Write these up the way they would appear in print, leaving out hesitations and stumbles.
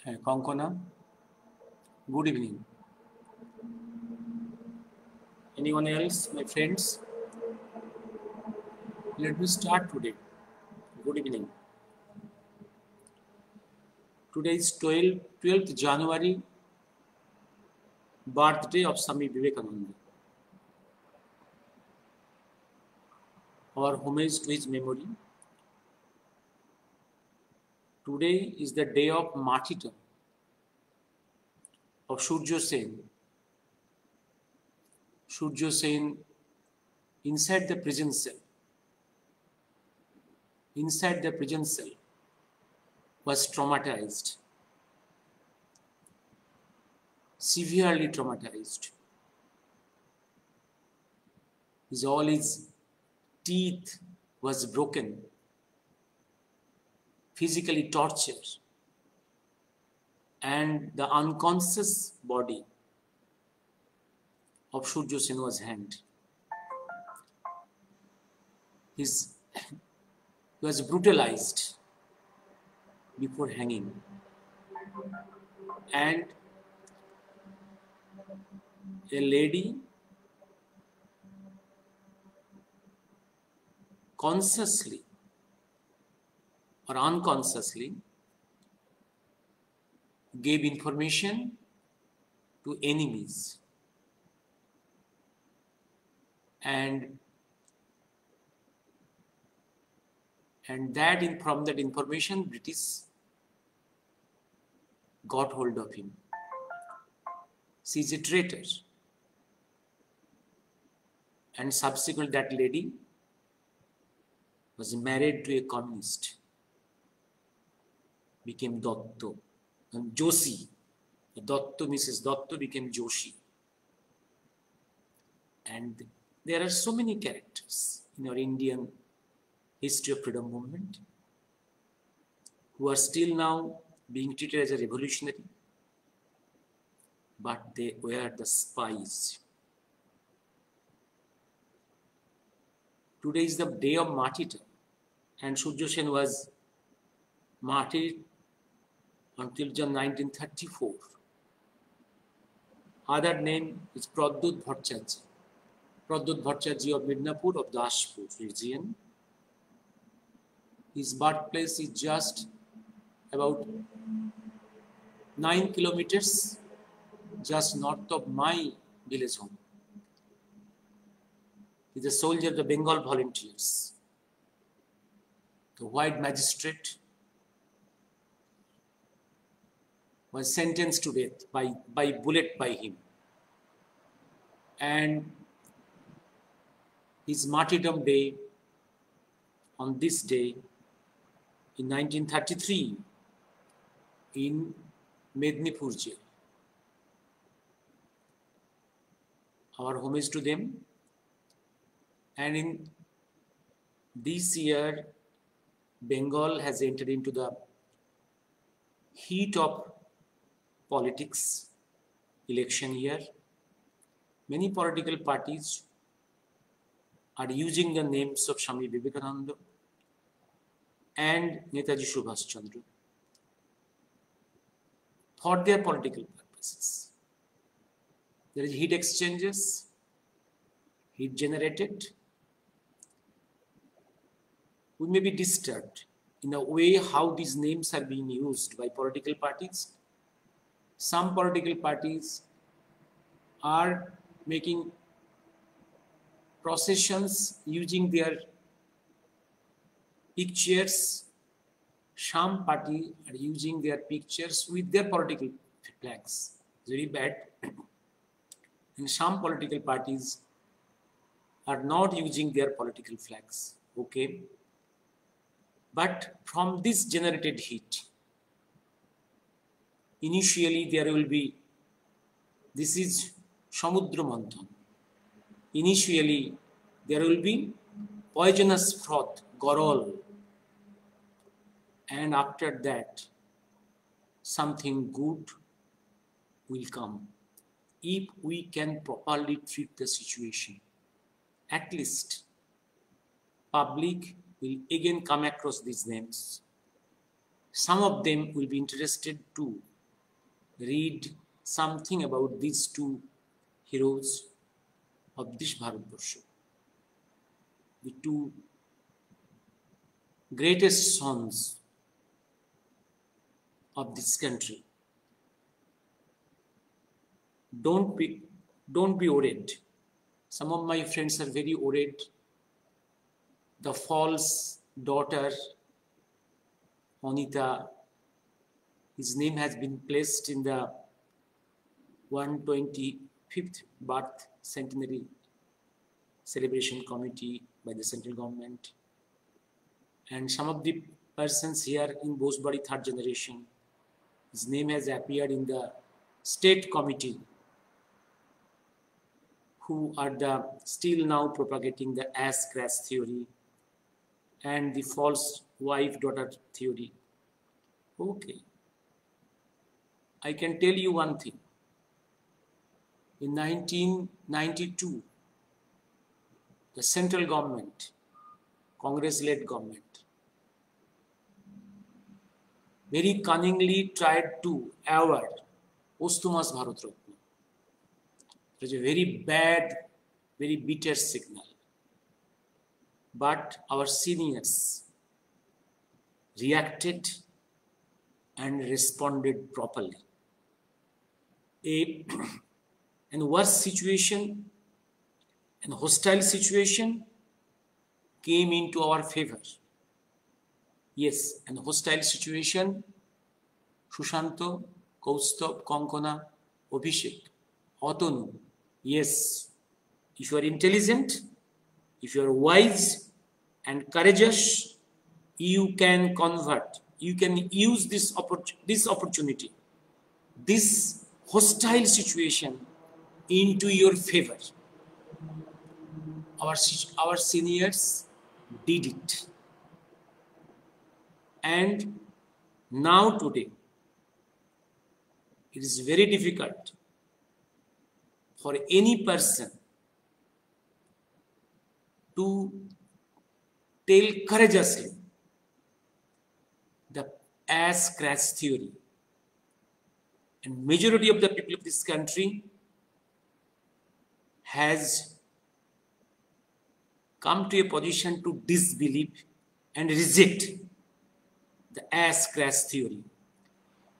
Konkona, good evening. Anyone else, my friends? Let me start today. Good evening. Today is 12th January, birthday of Swami Vivekananda. Our homage to his memory. Today is the day of martyrdom of Surya Sen. Surya Sen inside the prison cell. Inside the prison cell was traumatized, severely traumatized. All his teeth was broken, physically tortured, and the unconscious body of Surya Sen was hanged. He was brutalized before hanging, and a lady consciously or unconsciously gave information to enemies, and from that information British got hold of him. She is a traitor, and subsequently that lady was married to a communist, became Datto, and Joshi. Datto, Mrs. Datto became Joshi. And there are so many characters in our Indian history of freedom movement who are still now being treated as a revolutionary, but they were the spies. Today is the day of martyrdom, and Surya Sen was martyred until 1934. Other name is Pradyut Bhattacharya. Pradyut Bhattacharya of Midnapur of Dashpur region. His birthplace is just about 9 kilometers just north of my village home. He is a soldier of the Bengal Volunteers. The white magistrate was sentenced to death by bullet by him. And his martyrdom day, on this day, in 1933, in Mednipur jail. Our homage to them. And in this year, Bengal has entered into the heat of politics, election year. Many political parties are using the names of Swami Vivekananda and Netaji Subhash Chandra for their political purposes. There is heat exchanges, heat generated. We may be disturbed in a way how these names are being used by political parties. Some political parties are making processions using their pictures. Some party are using their pictures with their political flags. Very bad. And some political parties are not using their political flags. Okay. But from this generated heat, initially there will be, this is Samudra Manthan. Initially there will be poisonous froth, gorol. And after that, something good will come. If we can properly treat the situation, at least public will again come across these names. Some of them will be interested to read something about these two heroes of this Bharatvarsha, the two greatest sons of this country. Don't be worried. Some of my friends are very worried. The false daughter, Anita, his name has been placed in the 125th birth centenary celebration committee by the central government. And some of the persons here in Bosebari third generation, his name has appeared in the state committee, who are still now propagating the ass crash theory and the false wife-daughter theory. Okay. I can tell you one thing. In 1992, the central government, Congress-led government, very cunningly tried to award posthumous Bharat Ratna. It was a very bad, very bitter signal. But our seniors reacted and responded properly. An worse situation, an hostile situation came into our favor. Yes, an hostile situation, Shushanto, Kaustubh, Konkona, Abhishek, Atanu. Yes, if you are intelligent, if you are wise and courageous, you can convert, you can use this opportunity, this hostile situation into your favor. Our seniors did it. And now today, it is very difficult for any person to tell courageously the ass crash theory. And majority of the people of this country has come to a position to disbelieve and reject the ass crash theory.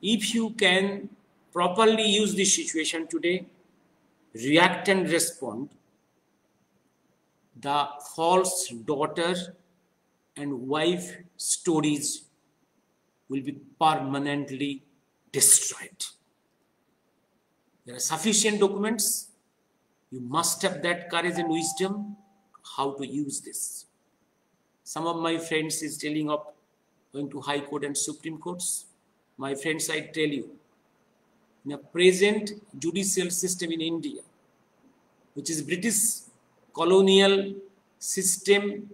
If you can properly use this situation today, react and respond, the false daughter and wife stories will be permanently destroyed. There are sufficient documents. You must have that courage and wisdom how to use this. Some of my friends is telling of going to High Court and Supreme Courts. My friends, I tell you, in a present judicial system in India, which is British colonial system,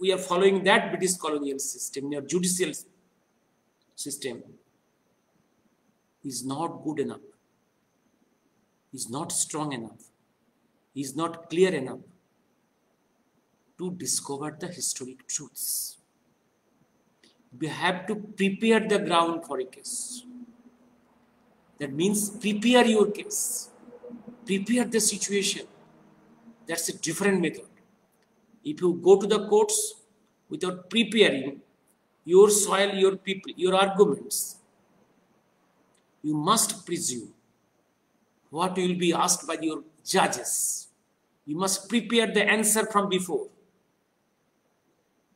we are following that British colonial system. Your judicial system is not good enough, is not strong enough, is not clear enough to discover the historic truths. We have to prepare the ground for a case. That means prepare your case, prepare the situation. That's a different method. If you go to the courts without preparing your soil, your people, your arguments, you must presume what will be asked by your judges. You must prepare the answer from before.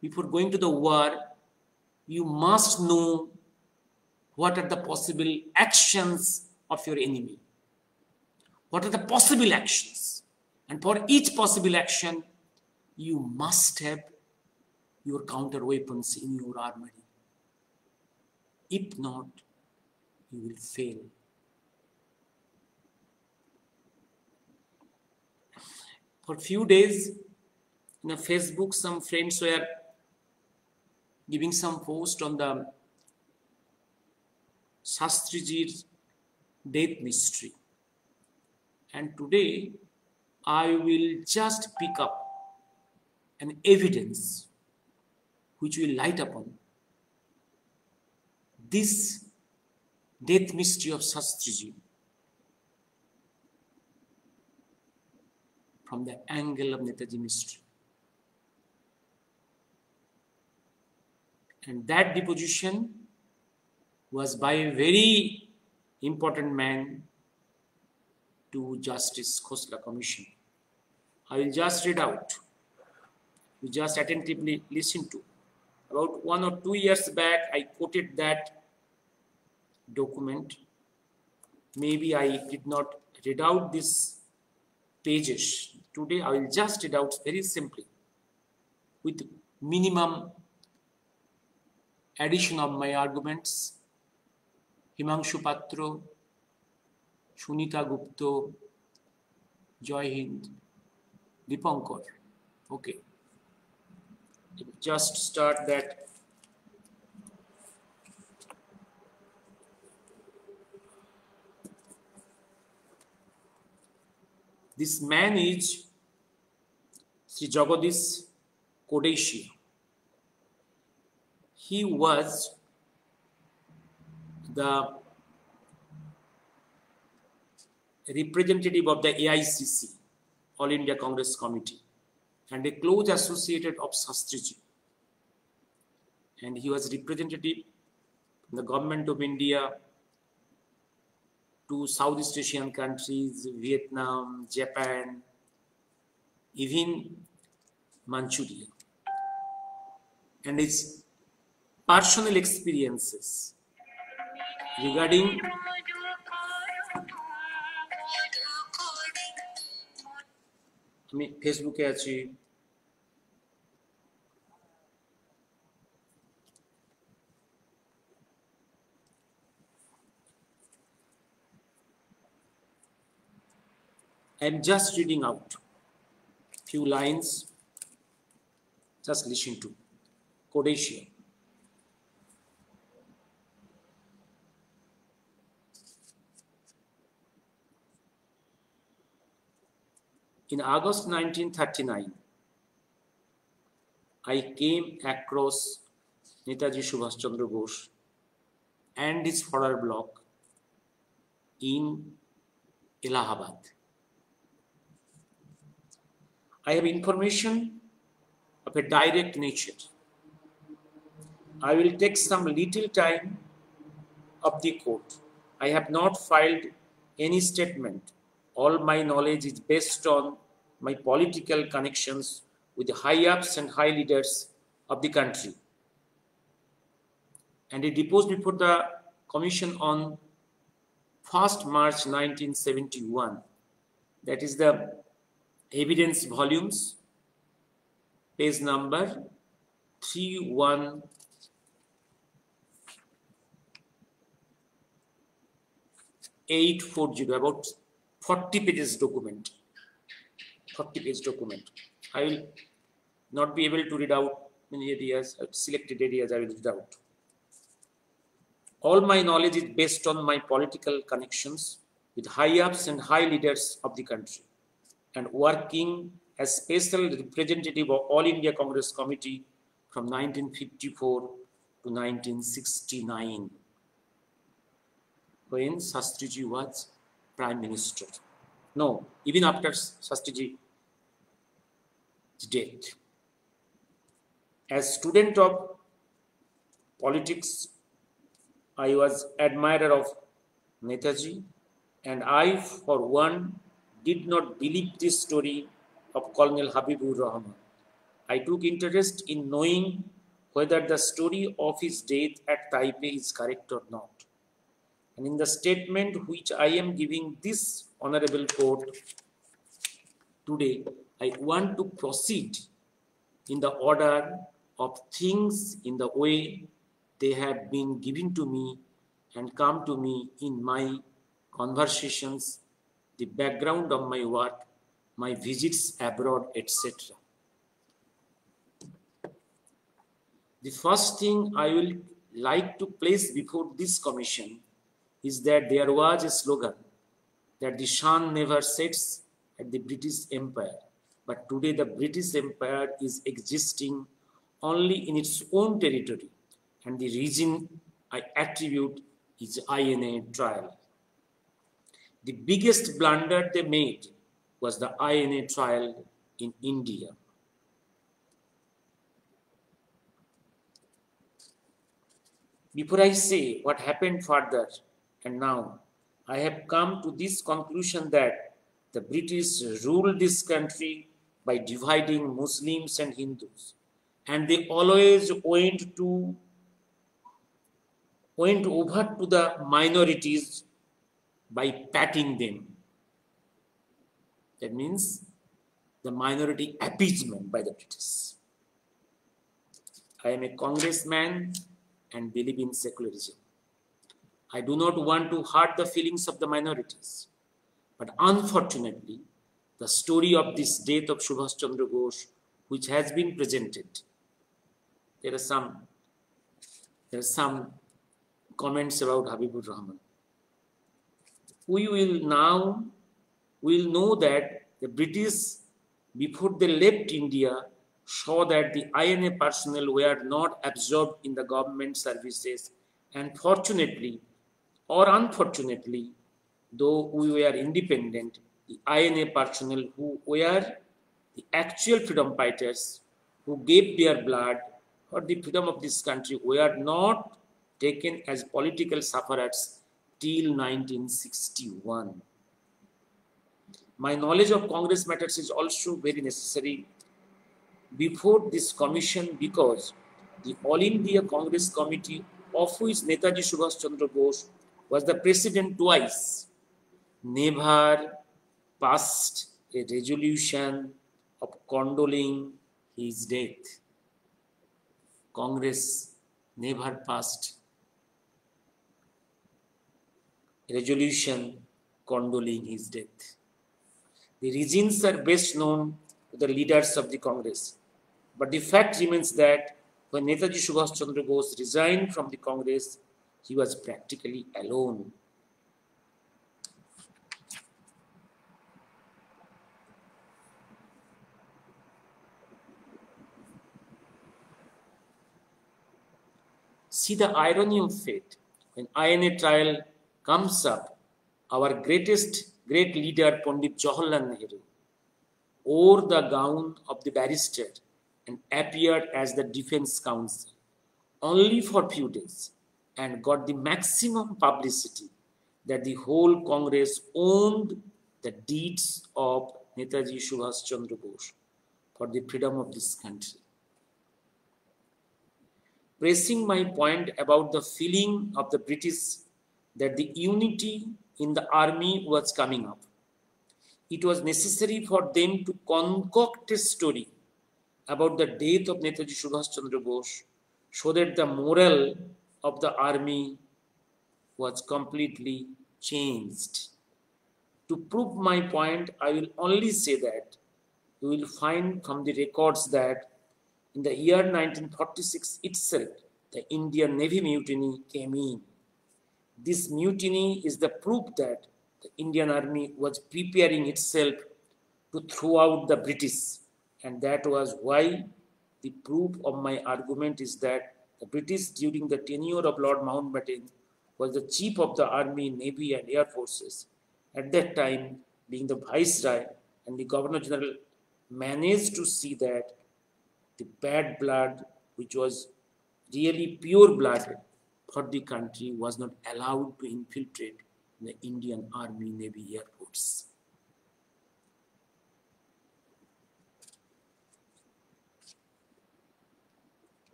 Before going to the war, you must know what are the possible actions of your enemy. What are the possible actions? And for each possible action, you must have your counter weapons in your armory. If not, you will fail. For a few days, in Facebook, some friends were giving some post on the SHASTRIJI's death mystery. And today, I will just pick up an evidence which will light upon this death mystery of Shastriji from the angle of Netaji mystery. And that deposition was by a very important man to Justice Khosla Commission. I will just read out. You just attentively listen to. About 1 or 2 years back, I quoted that document. Maybe I did not read out these pages. Today, I will just read out very simply with minimum addition of my arguments. Himanshu Patro, Sunita Gupta, Joy Hind, Dipankar. Okay. Just start that. This man is Sri Jagadish Kodeshia. He was the representative of the AICC, All India Congress Committee, and a close associate of Shastriji. And he was representative in the government of India to Southeast Asian countries, Vietnam, Japan, even Manchuria. And his personal experiences regarding Facebook achi I am just reading out few lines. Just listen to Kodeshia. In August 1939, I came across Netaji Subhash Chandra Bose and his fodder block in Allahabad. I have information of a direct nature. I will take some little time of the court. I have not filed any statement. All my knowledge is based on my political connections with the high-ups and high leaders of the country. And he deposed before the commission on 1st March 1971. That is the evidence volumes, page number 31840, about 40 pages document. 40 page document. I will not be able to read out many areas, selected areas I will read out. All my knowledge is based on my political connections with high-ups and high leaders of the country, and working as special representative of All India Congress Committee from 1954 to 1969, when Shastriji was Prime Minister. No, even after Shastriji's death. As student of politics, I was admirer of Netaji, and I, for one, did not believe this story of Colonel Habibur Rahman. I took interest in knowing whether the story of his death at Taipei is correct or not. And in the statement which I am giving this honorable court today, I want to proceed in the order of things in the way they have been given to me and come to me in my conversations, the background of my work, my visits abroad, etc. The first thing I will like to place before this commission is that there was a slogan that the sun never sets at the British Empire, but today the British Empire is existing only in its own territory, and the region I attribute is INA trial. The biggest blunder they made was the INA trial in India. Before I say what happened further and now, I have come to this conclusion that the British ruled this country by dividing Muslims and Hindus, and they always went over to the minorities by patting them. That means the minority appeasement by the British. I am a congressman and believe in secularism. I do not want to hurt the feelings of the minorities. But unfortunately, the story of this death of Subhash Chandra Bose, which has been presented, there are some comments about Habibur Rahman. We will know that the British, before they left India, saw that the INA personnel were not absorbed in the government services, and fortunately or unfortunately, though we were independent, the INA personnel who were the actual freedom fighters who gave their blood for the freedom of this country were not taken as political sufferers till 1961. My knowledge of Congress matters is also very necessary before this commission because the All India Congress Committee, of which Netaji Subhash Chandra Bose was the president twice, never passed a resolution of condoling his death. Congress never passed a resolution condoling his death. The reasons are best known to the leaders of the Congress. But the fact remains that when Netaji Subhash Chandra Bose resigned from the Congress, he was practically alone. See the irony of fate. When INA trial comes up, our great leader, Pandit Jawaharlal Nehru, wore the gown of the barrister and appeared as the defense counsel only for a few days and got the maximum publicity that the whole Congress owned the deeds of Netaji Subhash Chandra Bose for the freedom of this country. Pressing my point about the feeling of the British that the unity in the army was coming up, it was necessary for them to concoct a story about the death of Netaji Subhash Chandra Bose so that the morale of the army was completely changed. To prove my point, I will only say that you will find from the records that in the year 1946 itself, the Indian Navy mutiny came in. This mutiny is the proof that the Indian Army was preparing itself to throw out the British. And that was why the proof of my argument is that the British during the tenure of Lord Mountbatten was the chief of the Army, Navy and Air Forces. At that time, being the Viceroy and the Governor General managed to see that the bad blood, which was really pure blood for the country, was not allowed to infiltrate the Indian Army, Navy, Air Force.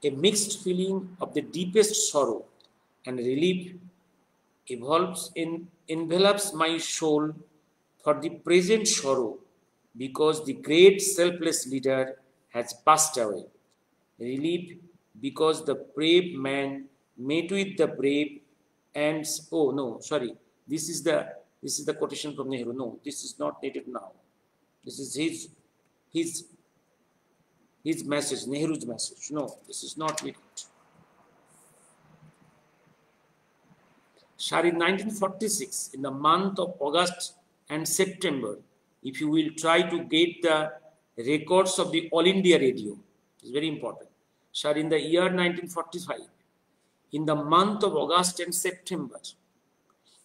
A mixed feeling of the deepest sorrow and relief envelops my soul for the present sorrow because the great selfless leader has passed away. Relief because the brave man met with the brave and this is the quotation from Nehru. No, this is not needed now. This is his message, Nehru's message. No, this is not needed. Sir, in 1946, in the month of August and September, if you will try to get the records of the All India Radio, it's very important. Sir, in the year 1945, in the month of August and September,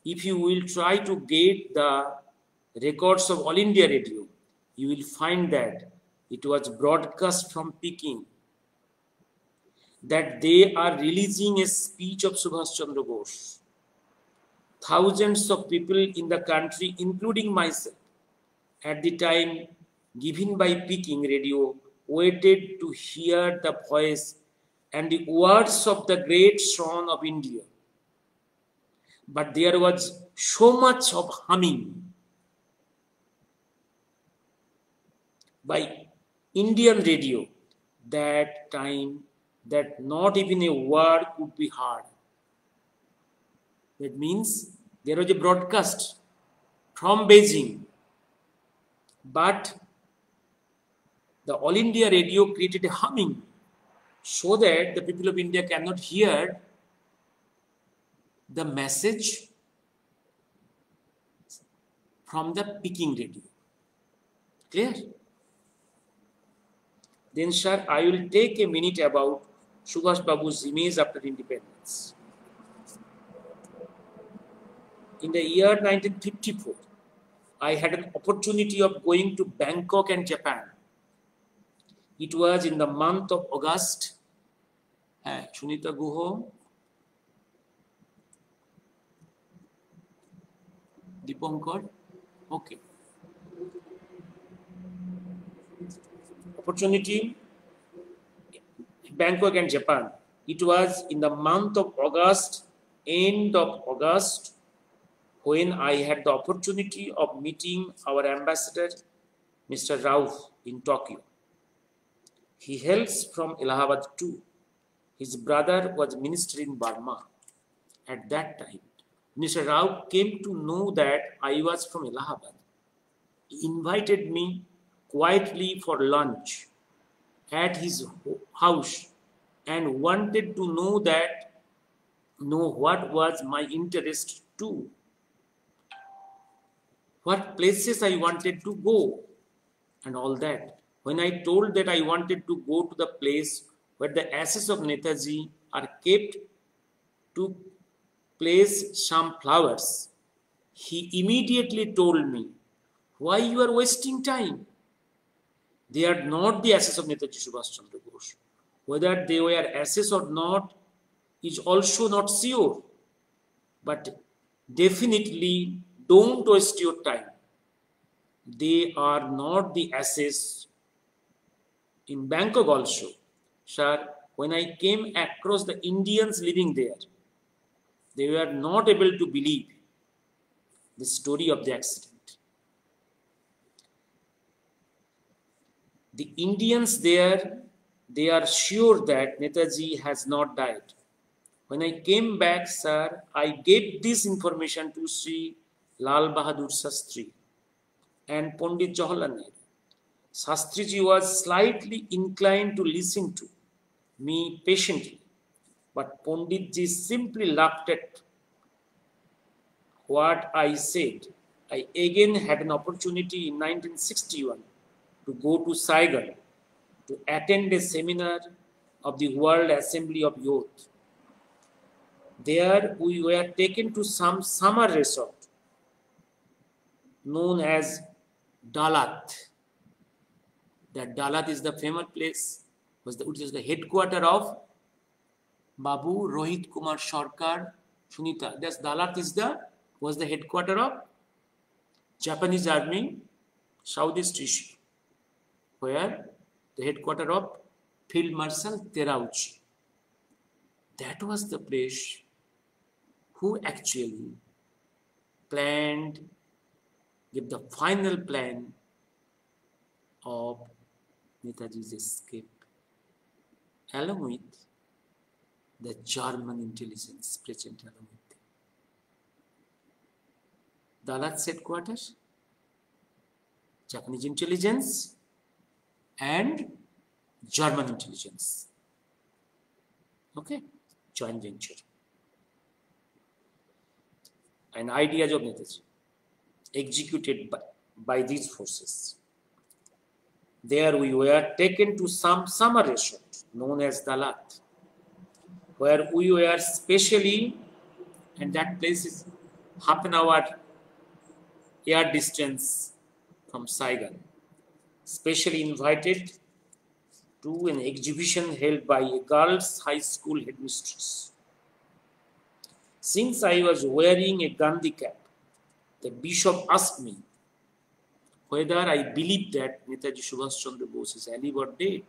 if you will try to get the records of All India Radio, you will find that it was broadcast from Peking, that they are releasing a speech of Subhash Chandra Bose. Thousands of people in the country, including myself, at the time given by Peking radio, waited to hear the voice and the words of the great son of India. But there was so much of humming by Indian radio that time that not even a word could be heard. That means there was a broadcast from Beijing, but the All India Radio created a humming so that the people of India cannot hear the message from the Peking radio. Clear? Then, sir, I will take a minute about Subhash Babu's image after independence. In the year 1954, I had an opportunity of going to Bangkok and Japan. It was in the month of August. Sunita Guho, Dipankar, okay. Opportunity, Bangkok and Japan. It was in the month of August, end of August, when I had the opportunity of meeting our ambassador, Mr. Rao, in Tokyo. He hails from Allahabad too. His brother was minister in Burma at that time. Mr. Rao came to know that I was from Allahabad. He invited me quietly for lunch at his house and wanted to know what was my interest too, what places I wanted to go and all that. When I told that I wanted to go to the place where the ashes of Netaji are kept to place some flowers, he immediately told me, why you are wasting time? They are not the ashes of Netaji Subhash Chandra Bose. Whether they were ashes or not is also not sure. But definitely don't waste your time. They are not the ashes in Bangkok also. Sir, when I came across the Indians living there, they were not able to believe the story of the accident. The Indians there, they are sure that Netaji has not died. When I came back, sir, I gave this information to Sri Lal Bahadur Shastri and Pandit Jawaharlal Nehru. Shastriji was slightly inclined to listen to me patiently, but Panditji simply laughed at what I said. I again had an opportunity in 1961 to go to Saigon to attend a seminar of the World Assembly of Youth. There we were taken to some summer resort known as Dalat. That Dalat is the famous place, which is the headquarters of Babu Rohit Kumar Sarkar Sunita. That's Dalat was the headquarters of Japanese Army Southeast Asia, where the headquarters of Field Marshal Terauchi. That was the place who actually gave the final plan of Netaji's escape, along with the German intelligence present along with them. Dalat's headquarters, Japanese intelligence, and German intelligence. Okay, joint venture. And ideas of Netaji executed by these forces. There we were taken to some summer resort known as Dalat, where we were specially, and that place is half an hour air distance from Saigon, specially invited to an exhibition held by a girls' high school headmistress. Since I was wearing a Gandhi cap, the bishop asked me whether I believed that Netaji Subhash Chandra Bose is alive or dead.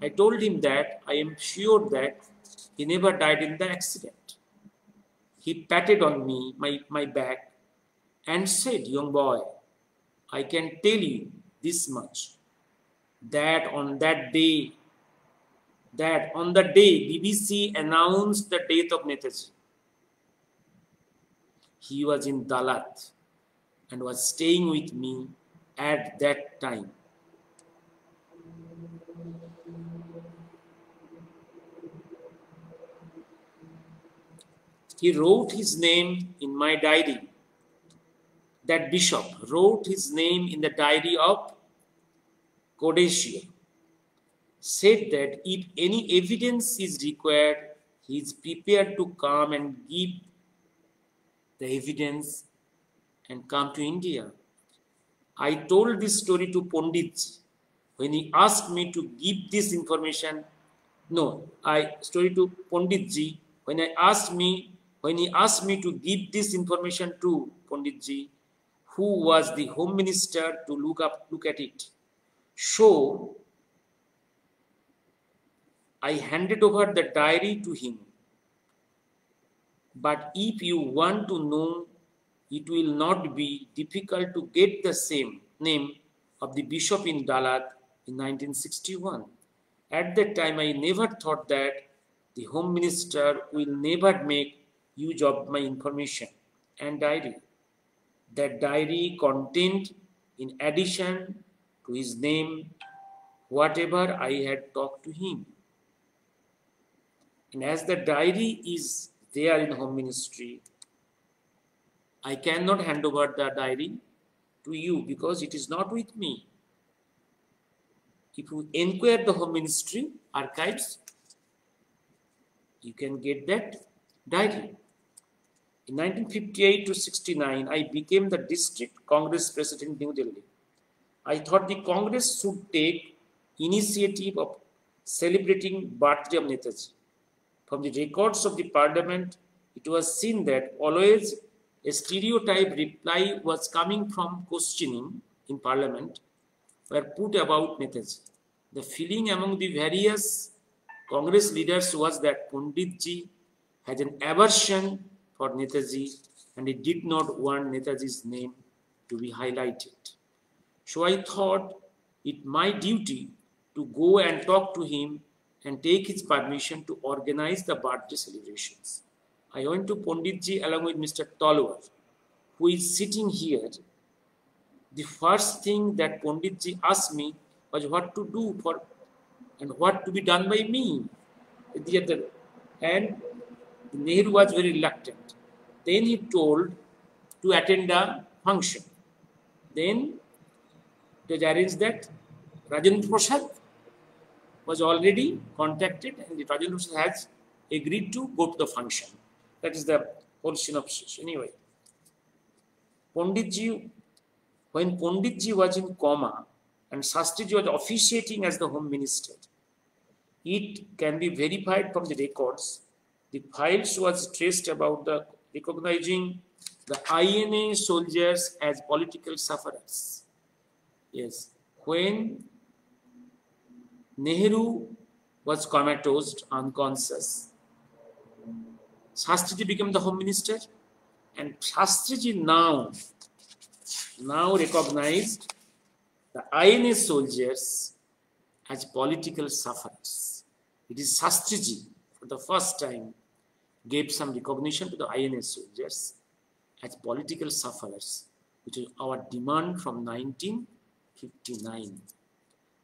I told him that I am sure that he never died in the accident. He patted on me, my back, and said, "Young boy, I can tell you this much, that on the day BBC announced the death of Netaji, he was in Dalat and was staying with me at that time." He wrote his name in my diary. That bishop wrote his name in the diary of Codicea, said that if any evidence is required, he is prepared to come and give the evidence and come to India. I told this story to Panditji when he asked me to give this information. Story to Panditji when he asked me to give this information to Panditji, who was the Home Minister, to look at it. So I handed over the diary to him. But if you want to know, it will not be difficult to get the same name of the bishop in Dalat in 1961. At that time, I never thought that the Home Minister will never make use of my information and diary. That diary contained, in addition to his name, whatever I had talked to him. And as the diary is there in Home Ministry, I cannot hand over the diary to you because it is not with me. If you inquire the Home Ministry archives, you can get that diary. In 1958 to 69, I became the district Congress president in New Delhi. I thought the Congress should take initiative of celebrating birthday of Netaji. From the records of the parliament, it was seen that always a stereotype reply was coming from questioning in parliament were put about Netaji. The feeling among the various Congress leaders was that Panditji had an aversion for Netaji and he did not want Netaji's name to be highlighted. So I thought it my duty to go and talk to him and take his permission to organize the birthday celebrations. I went to Panditji along with Mr. Talwar, who is sitting here. The first thing that Panditji asked me was what to do for and what to be done by me. And Nehru was very reluctant. Then he told to attend a function. Then it was arranged that Rajendra Prasad was already contacted and Rajendra Prasad has agreed to go to the function. That is the whole synopsis. Anyway, when Panditji was in coma and Shastriji was officiating as the Home Minister, it can be verified from the records. The files was traced about the recognizing the INA soldiers as political sufferers. Yes, when Nehru was comatose, unconscious, Shastriji became the Home Minister, and Shastriji now recognized the INA soldiers as political sufferers. It is Shastriji, for the first time, gave some recognition to the INA soldiers as political sufferers, which is our demand from 1959.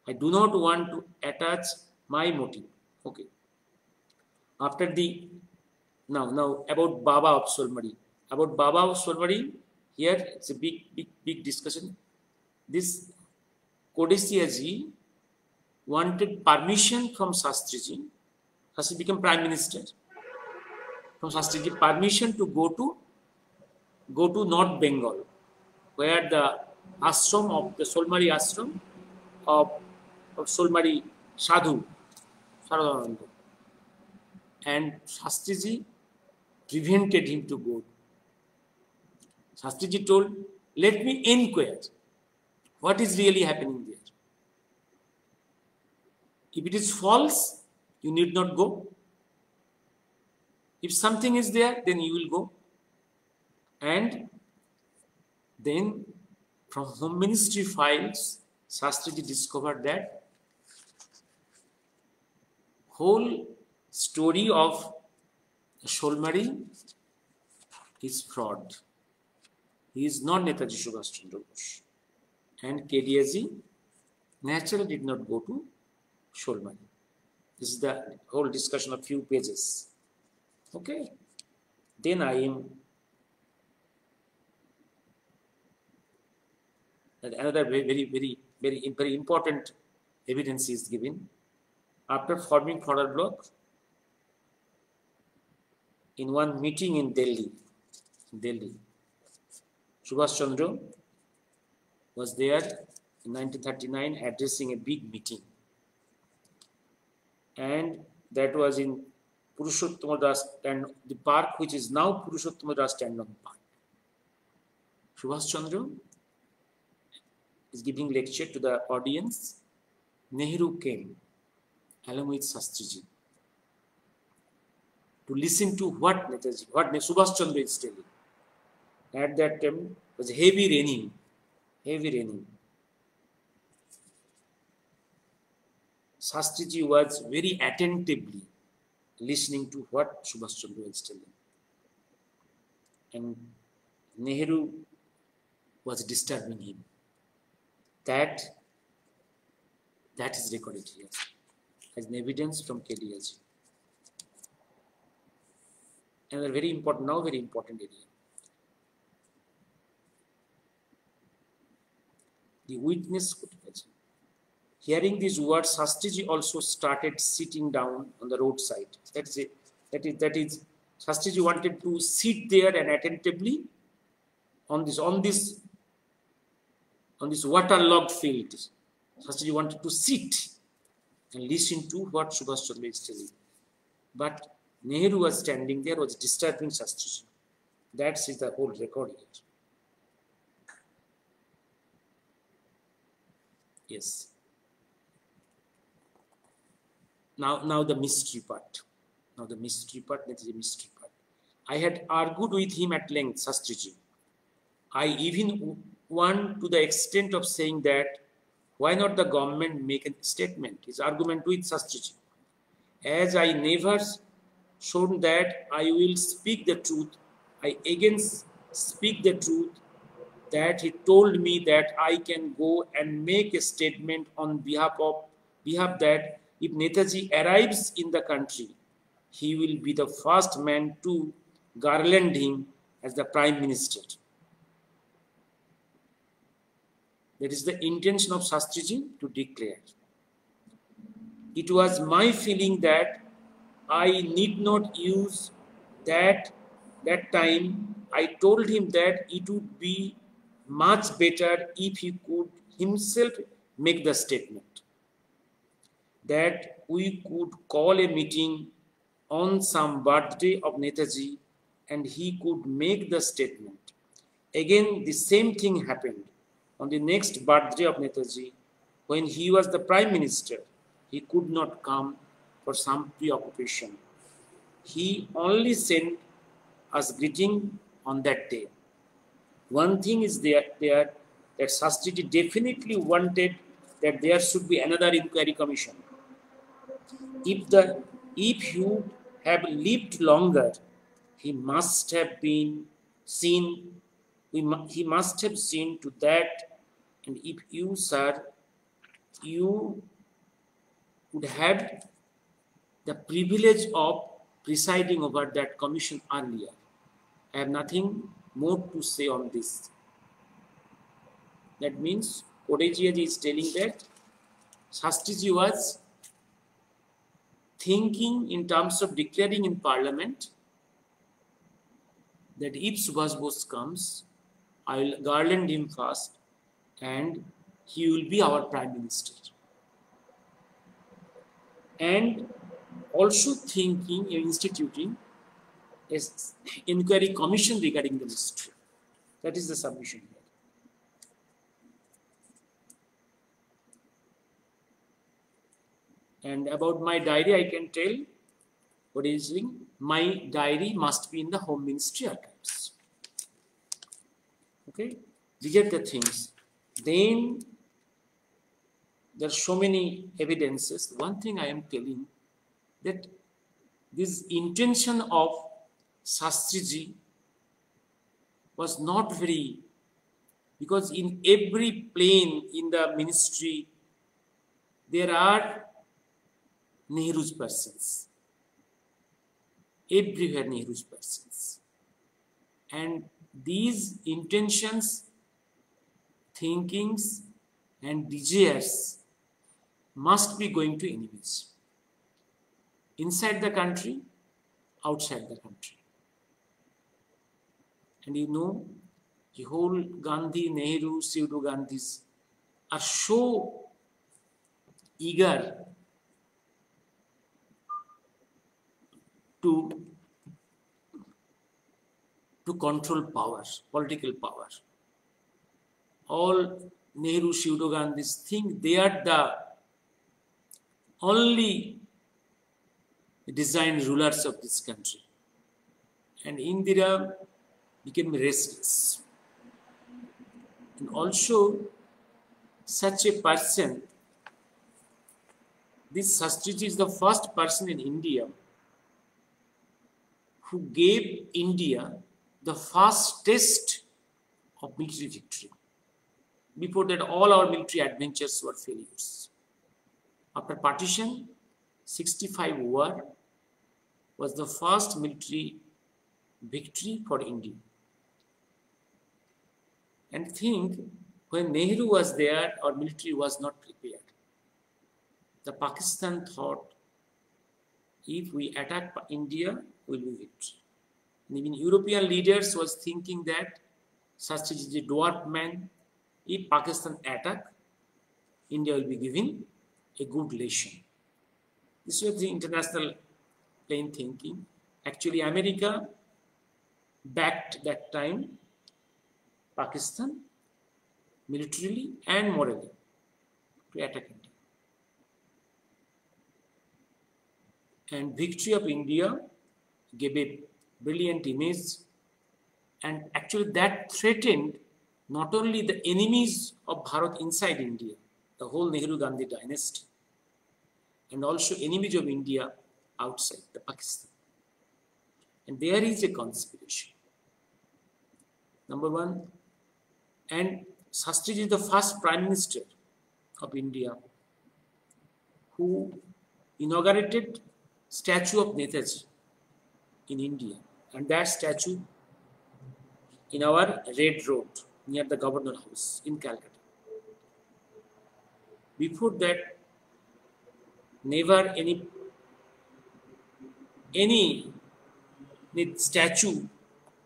I do not want to attach my motive. Okay. After the now about Baba of Solmari. About Baba of Solmari, here it's a big discussion. this Kodesiaji wanted permission from Shastriji. Shastriji became Prime Minister. From Shastriji, permission to go to North Bengal, where the ashram of the Solmari ashram of Solmari Sadhu, Saradananda. And Shastriji prevented him to go. Shastriji told, let me inquire what is really happening there. If it is false, you need not go. If something is there, then you will go. And then from Home Ministry files, Shastriji discovered that whole story of Solmari is fraud. He is not Netaji Subhash Chandra Bose. And KDSG naturally did not go to Solmari. This is the whole discussion of few pages. Okay. Then another very important evidence is given. After forming Forward Bloc, in one meeting in Delhi, Subhash Chandra was there in 1939 addressing a big meeting. And that was in Purushottama Das and the park which is now Purushottama Das Tandon Park. Subhash Chandra is giving lecture to the audience. Nehru came along with Shastriji to listen to what Subhash Chandra is telling. At that time was heavy raining. Shastriji was very attentively listening to what Subhash Chandra was telling. And Nehru was disturbing him. That is recorded here as an evidence from KDSG. Another very important area. The witness quotation. Hearing these words, Shastriji also started sitting down on the roadside. That is Shastriji wanted to sit there and attentively on this waterlogged field. Shastriji wanted to sit and listen to what Subhash Chandra is telling. But Nehru was standing there, was disturbing Shastriji. That is the whole record here. Yes. Now the mystery part. That is the mystery part. I had argued with him at length, Shastriji. I even went to the extent of saying that why not the government make a statement? His argument with Shastriji. As I never shown that I will speak the truth, I again speak the truth that he told me that I can go and make a statement on behalf that if Netaji arrives in the country, he will be the first man to garland him as the Prime Minister. That is the intention of Shastriji to declare. It was my feeling that I need not use that time. I told him that it would be much better if he could himself make the statement. That we could call a meeting on some birthday of Netaji and he could make the statement. Again, the same thing happened on the next birthday of Netaji. When he was the Prime Minister, he could not come for some preoccupation. He only sent us greeting on that day. One thing is there that Shastriji definitely wanted that there should be another inquiry commission. If he would have lived longer, he must have seen to that. And if you, sir, you would have the privilege of presiding over that commission earlier. I have nothing more to say on this. That means Kodeji is telling that Shastriji was thinking in terms of declaring in Parliament that if Subhash Bose comes, I will garland him first and he will be our Prime Minister. And also thinking in instituting an inquiry commission regarding the mystery. That is the submission here. And about my diary, I can tell what is saying. My diary must be in the Home Ministry archives. Okay, these are the things. Then there are so many evidences. One thing I am telling that this intention of Shastriji was not very, because in every plane in the ministry there are Nehru's persons. Everywhere Nehru's persons. And these intentions, thinkings and desires must be going to enemies. Inside the country, outside the country. And you know, the whole Gandhi, Nehru, pseudo Gandhis are so eager to control power, political power. All Nehru, pseudo Gandhis think they are the only designed rulers of this country. And Indira became restless. And also, such a person, this Shastriji is the first person in India who gave India the first test of military victory. Before that, all our military adventures were failures. After partition, 65 war was the first military victory for India. And think, when Nehru was there, our military was not prepared. The Pakistan thought, if we attack India, we will be victory. And even European leaders was thinking that Shastriji is a dwarf man. If Pakistan attack, India will be given a good lesson. This was the international plain thinking. Actually, America backed that time Pakistan militarily and morally to attack India. And victory of India gave a brilliant image, and actually that threatened not only the enemies of Bharat inside India, the whole Nehru-Gandhi dynasty, and also enemies of India outside the Pakistan. And there is a conspiration. Number one, and Shastriji is the first Prime Minister of India who inaugurated statue of Netaji in India, and that statue in our Red Road near the Governor House in Calcutta. Before that, never any statue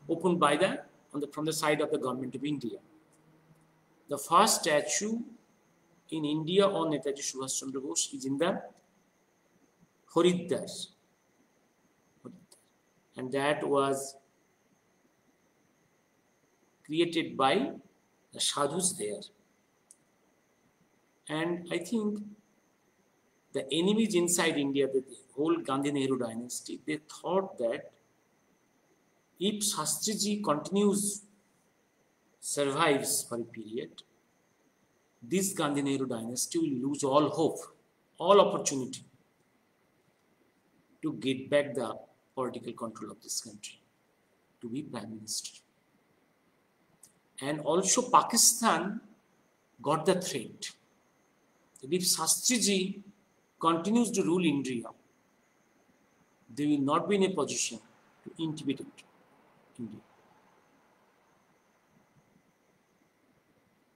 opened by from the side of the government of India. The first statue in India on Netaji Subhash Chandra Bose is in the Haridwar, and that was created by the sadhus there. And I think the enemies inside India, the whole Gandhi-Nehru dynasty, they thought that if Shastriji survives for a period, this Gandhi-Nehru dynasty will lose all hope, all opportunity to get back the political control of this country, to be Prime Minister. And also Pakistan got the threat that if Shastriji continues to rule India, they will not be in a position to intimidate India.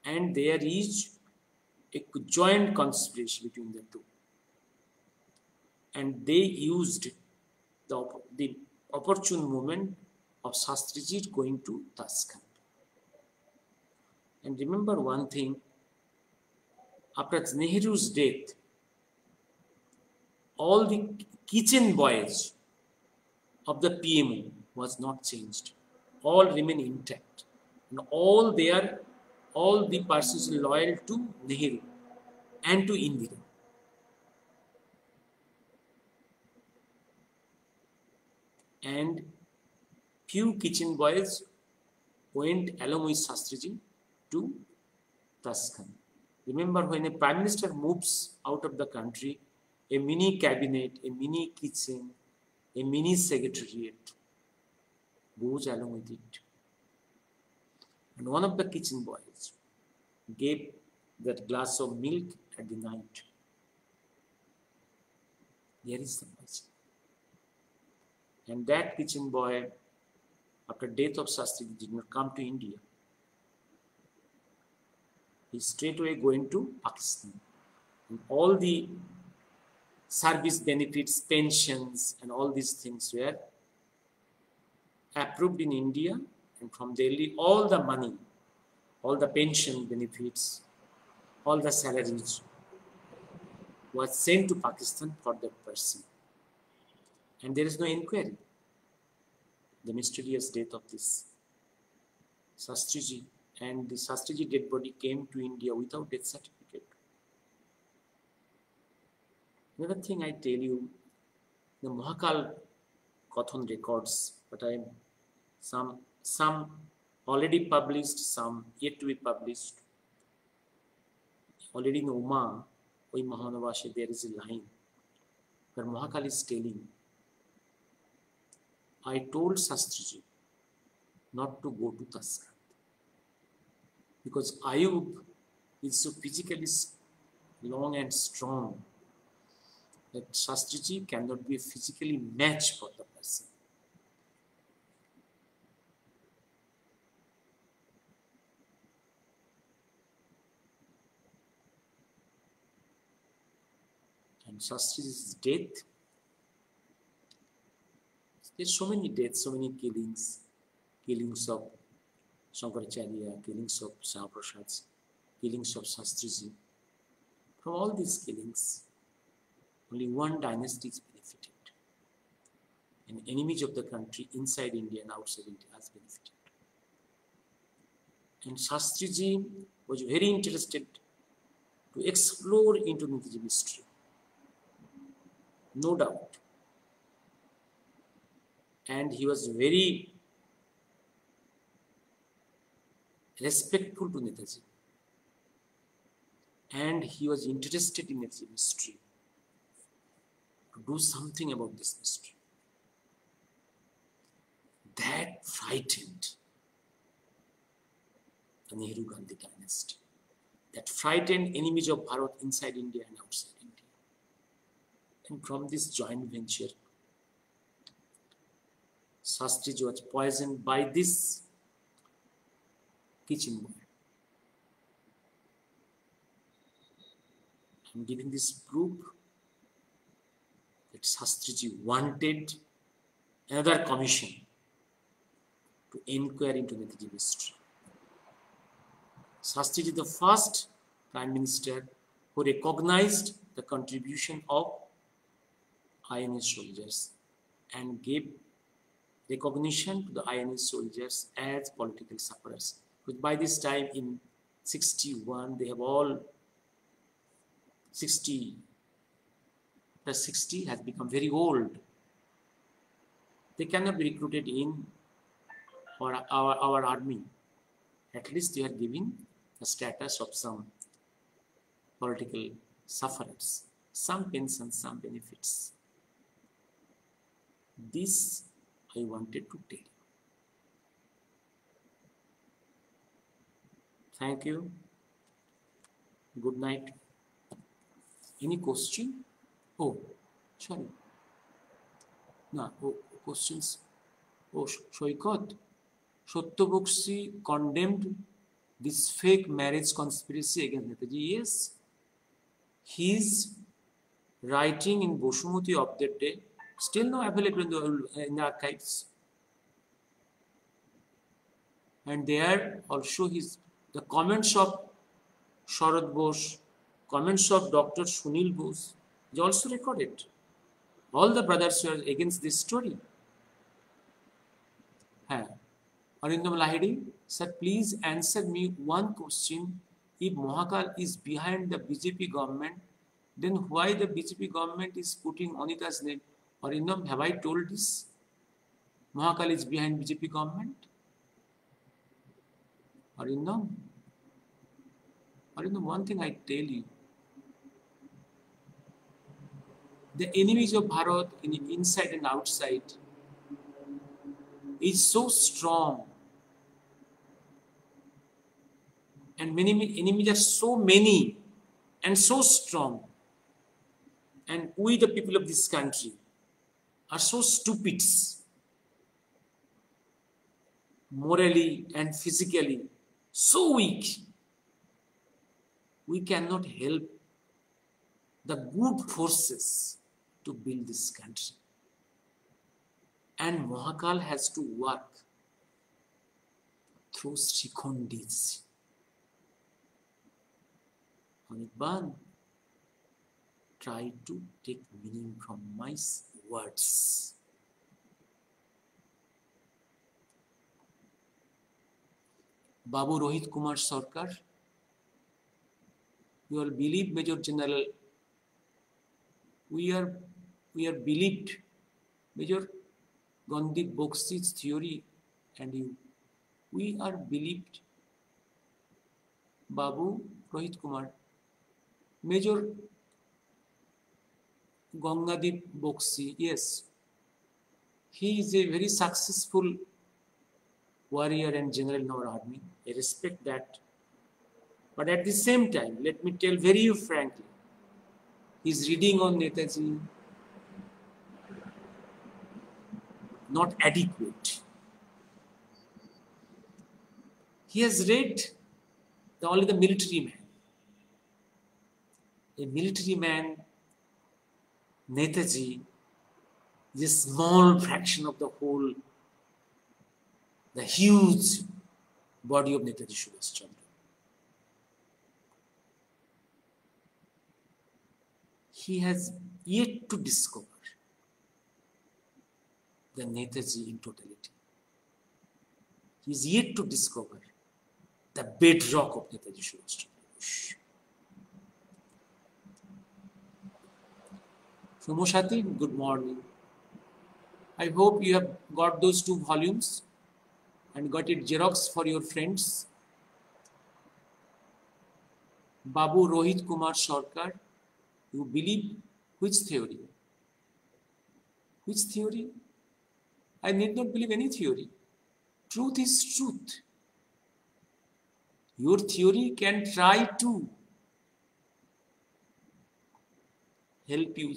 And there is a joint conspiracy between the two. And they used the opportune moment of Shastriji going to Tashkent. And remember one thing, after Nehru's death, all the kitchen boys of the PMO was not changed. All remain intact. And all the persons loyal to Nehru and to Indira. And few kitchen boys went along with Shastriji to Tashkent. Remember, when a prime minister moves out of the country, a mini cabinet, a mini kitchen, a mini secretariat goes along with it. And one of the kitchen boys gave that glass of milk at the night. There is the magic. And that kitchen boy, after death of Shastriji, did not come to India. He straightway going to Pakistan. And all the service benefits, pensions, and all these things were approved in India. And from Delhi, all the money, all the pension benefits, all the salaries was sent to Pakistan for that person. And there is no inquiry. The mysterious death of this Shastriji, and the Shastriji dead body came to India without death certificate. Another thing I tell you, the Mahakal Kathon records, but some already published, some yet to be published. Already in Uma, Oi Mahanavashe, there is a line where Mahakal is telling, I told Shastriji not to go to Tashkent because Ayub is so physically long and strong that Shastriji cannot be a physically match for the person. And Shastriji's death, there's so many deaths, so many killings of Shankaracharya, killings of Syamaprasad, killings of Shastriji. From all these killings, only one dynasty is benefited. And enemies of the country inside India and outside India has benefited. And Shastriji was very interested to explore into Netaji mystery. No doubt. And he was very respectful to Netaji. And he was interested in Netaji mystery, to do something about this mystery. That frightened the Nehru-Gandhi dynasty. That frightened enemies of Bharat inside India and outside India. And from this joint venture, Shastriji was poisoned by this kitchen boy. I'm giving this proof that Shastriji wanted another commission to inquire into Netaji mystery. Shastriji, the first Prime Minister who recognized the contribution of INA soldiers and gave recognition to the INA soldiers as political sufferers. But by this time in 61, they have all 60 plus 60 has become very old. They cannot be recruited in our army. At least they are given the status of some political sufferers, some pensions, some benefits. This I wanted to tell you. Thank you. Good night. Any question? Oh, sorry. No, questions. Oh, Shoykot. Satyabakshi condemned this fake marriage conspiracy against Netaji. Yes, His writing in Bosumati of that day still now available in the archives. And there also the comments of Sharad Bose, comments of Dr. Sunil Bose is also recorded. All the brothers were against this story. Arindam Lahiri, sir, please answer me one question. If Mahakal is behind the BJP government, then why the BJP government is putting Anita's name? Arindam, have I told this? Mahakal is behind BJP government? Arindam, one thing I tell you. The enemies of Bharat inside and outside is so strong, and many enemies are so many and so strong, and we the people of this country are so stupid, morally and physically so weak, we cannot help the good forces to build this country. And Mahakal has to work through Shikhondis. Anirban, try to take meaning from my words. Babu Rohit Kumar Sarkar, you all believe Major General, we are believed Major Gandhi Boxi's theory, and you, we are believed Babu Rohit Kumar, Major Gangadip Boxi, yes, he is a very successful warrior and general in our army. I respect that. But at the same time, let me tell very frankly, his reading on Netaji not adequate. He has read only the military man. A military man, Netaji, is a small fraction of the whole, the huge body of Netaji Subhash Chandra. He has yet to discover the Netaji in totality. He is yet to discover the bedrock of Netaji Subhash Chandra Bose. Somoshati, good morning. I hope you have got those 2 volumes and got it Xerox for your friends. Babu Rohit Kumar Sarkar, you believe which theory? Which theory? I need not believe any theory. Truth is truth. Your theory can try to help you.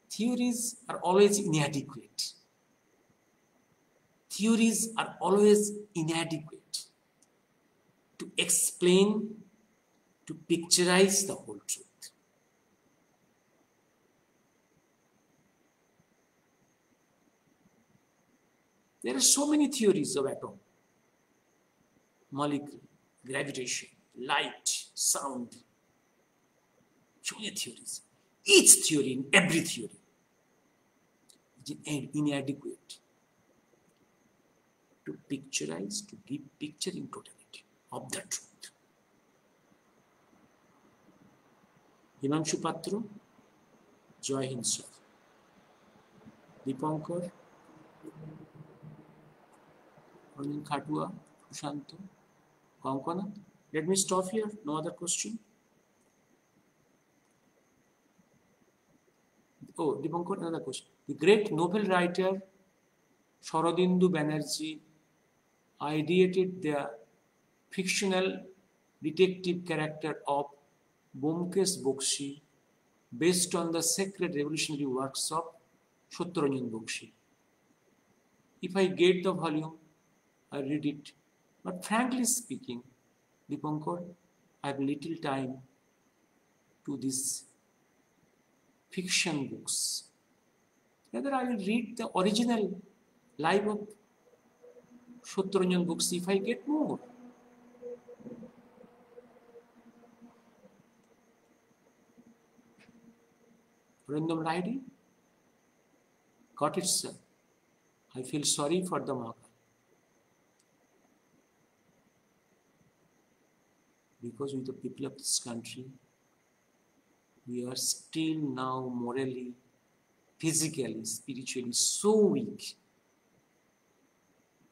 Theories are always inadequate. Theories are always inadequate to explain, to picturize the whole truth. There are so many theories of atom, molecule, gravitation, light, sound. So many theories. Each theory, in every theory, is inadequate to picturize, to give picture in totality of the truth. Himanshu Patra, Joy Hind Sir. Dipankar, Arvind Khatua, Prashanto, Konkona. Let me stop here. No other question. Oh, Dipankar, another question. The great novel writer Sharadindu Banerjee ideated the fictional detective character of Bomkesh Bakshi based on the sacred revolutionary works of Satyaranjan Bakshi. If I get the volume, I read it. But frankly speaking, Dipankar, I have little time to these fiction books. Rather, I will read the original life of Satyaranjan books if I get more. Random writing? Got it, sir. I feel sorry for the marker. Because with the people of this country, we are still now morally, physically, spiritually so weak.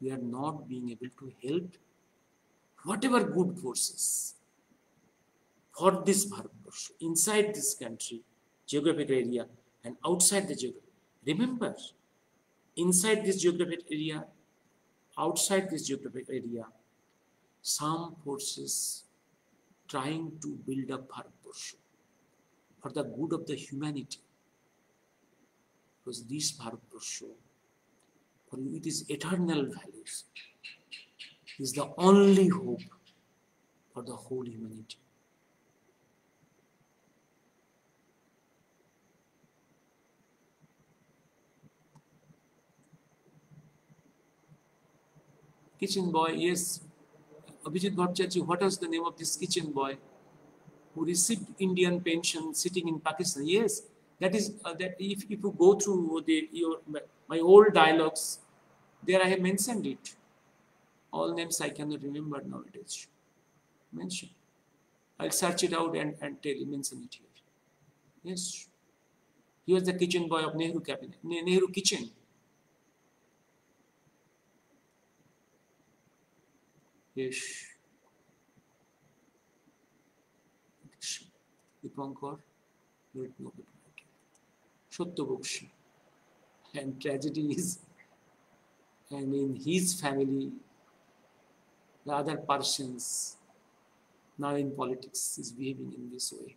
We are not being able to help whatever good forces for this Bharatvarsh, inside this country, geographic area, and outside the geographic. Remember, inside this geographic area, outside this geographic area, some forces trying to build up Bharatvarsh for the good of the humanity. Because this Bharatvarsh, with its eternal values, is the only hope for the whole humanity. Kitchen boy, yes. Abhijit Bhattacharya, what was the name of this kitchen boy who received Indian pension sitting in Pakistan? Yes, that is that. If you go through my old dialogues, there I have mentioned it. All names I cannot remember nowadays. Mention. I'll search it out and mention it here. Yes, he was the kitchen boy of Nehru cabinet, Nehru kitchen. Yes. Dipankar, let nobody like it. Satyabokshi. And tragedy is, and in his family, the other persons now in politics is behaving in this way.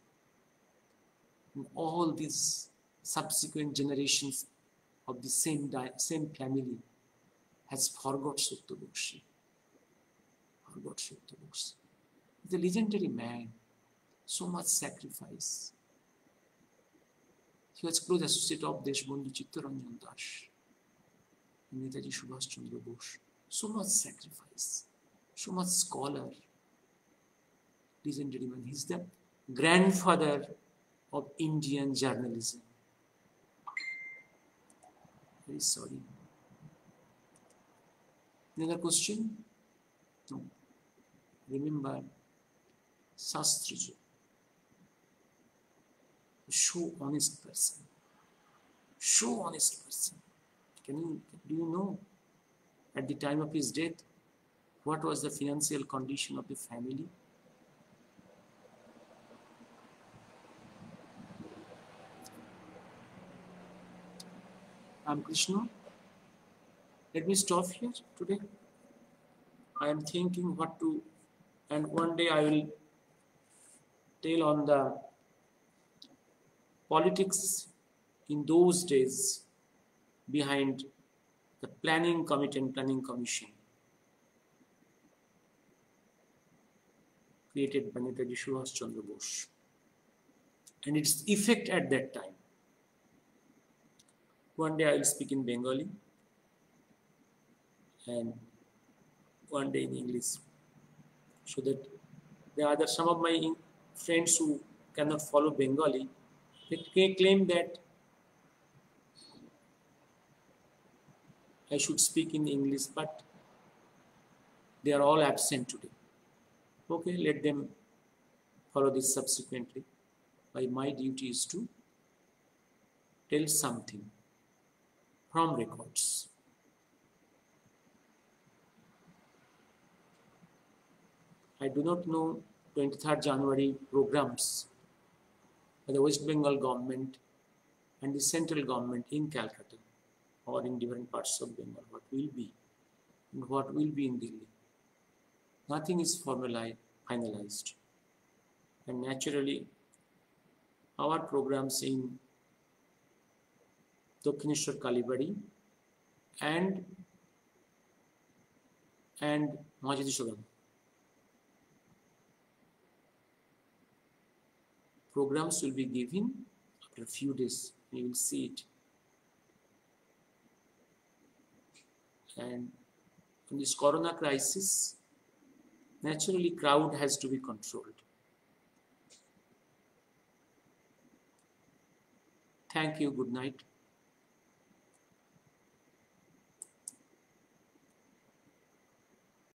And all these subsequent generations of the same family has forgot Satyabokshi. Forgot Satyabokshi. He's a legendary man. So much sacrifice. He was close associate of Deshbandhu Chittaranjan Das, Netaji Subhash Chandra Bose. So much sacrifice, so much scholar, legendary man. He's the grandfather of Indian journalism. Very sorry. Another question? No. Remember, SHASTRIJI. So honest person. So honest person. Do you know at the time of his death what was the financial condition of the family? Krishna. Let me stop here today. I am thinking what to, and one day I will tell on the politics in those days behind the planning committee and planning commission created by Netaji Subhash Chandra Bose and its effect at that time. One day I will speak in Bengali and one day in English, so that there are some of my friends who cannot follow Bengali. They claim that I should speak in English, but they are all absent today. Okay, let them follow this subsequently. My duty is to tell something from records. I do not know 23rd January programs by the West Bengal government and the central government in Calcutta or in different parts of Bengal, what will be and what will be in Delhi. Nothing is finalized. And naturally, our programs in Dakshineshwar Kalibadi and Mahajidishwaram programs will be given after a few days. You will see it. And in this corona crisis, naturally crowd has to be controlled. Thank you. Good night.